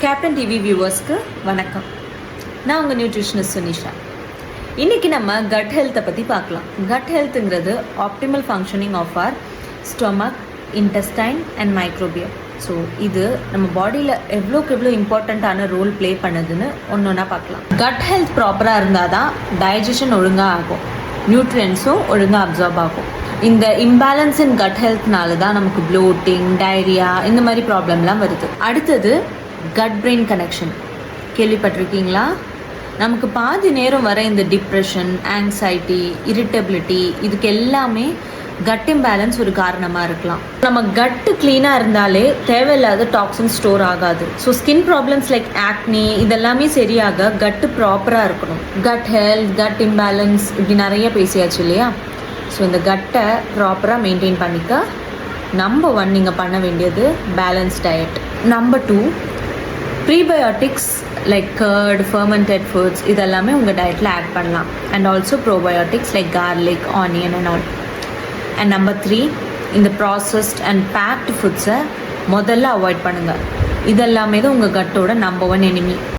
Captain TV வியூவர்ஸ்க்கு வணக்கம். நான் உங்கள் நியூட்ரிஷனிஸ்ட் சுனிஷா. இன்றைக்கி நம்ம கட் ஹெல்த்தை பற்றி பார்க்கலாம். கட் ஹெல்த்துங்கிறது optimal functioning of our stomach, intestine and microbiome. So இது நம்ம பாடியில் எவ்வளோக்கு எவ்வளோ இம்பார்ட்டண்ட்டான ரோல் ப்ளே பண்ணுதுன்னு ஒன்று ஒன்றா பார்க்கலாம். கட் ஹெல்த் ப்ராப்பராக இருந்தால் தான் டைஜஷன் ஒழுங்காக ஆகும், நியூட்ரியன்ஸும் ஒழுங்காக அப்சார்ப் ஆகும். இந்த இம்பேலன்ஸ் இன் கட் ஹெல்த்னால தான் நமக்கு ப்ளோட்டிங், டயரியா இந்த மாதிரி ப்ராப்ளம்லாம் வருது. அடுத்தது கட் பிரெயின் கனெக்ஷன். கேள்விப்பட்டிருக்கீங்களா? நமக்கு பாதி நேரம் வர இந்த டிப்ரெஷன், ஆங்ஸைட்டி, இரிட்டபிலிட்டி இதுக்கு எல்லாமே கட் இம்பேலன்ஸ் ஒரு காரணமாக இருக்கலாம். நம்ம கட்டு க்ளீனாக இருந்தாலே தேவையில்லாத டாக்ஸின் ஸ்டோர் ஆகாது. ஸோ ஸ்கின் ப்ராப்ளம்ஸ் லைக் ஆக்னி இதெல்லாமே சரியாக கட்டு ப்ராப்பராக இருக்கணும். கட் ஹெல்த், கட் இம்பேலன்ஸ் இப்படி நிறைய பேசியாச்சு இல்லையா? ஸோ இந்த கட்டை ப்ராப்பராக மெயின்டைன் பண்ணிக்க நம்பர் 1 நீங்கள் பண்ண வேண்டியது balance diet. Number 2 prebiotics like curd, fermented foods இதெல்லாமே உங்கள் டயட்டில் ஆட் பண்ணலாம். And also probiotics like garlic, onion and all. And number 3 இந்த ப்ராசஸ்ட் அண்ட் பேக்டு ஃபுட்ஸை முதல்ல அவாய்ட் பண்ணுங்கள். இதெல்லாமே தான் உங்கள் கட்டோட நம்பர் 1 எனிமி.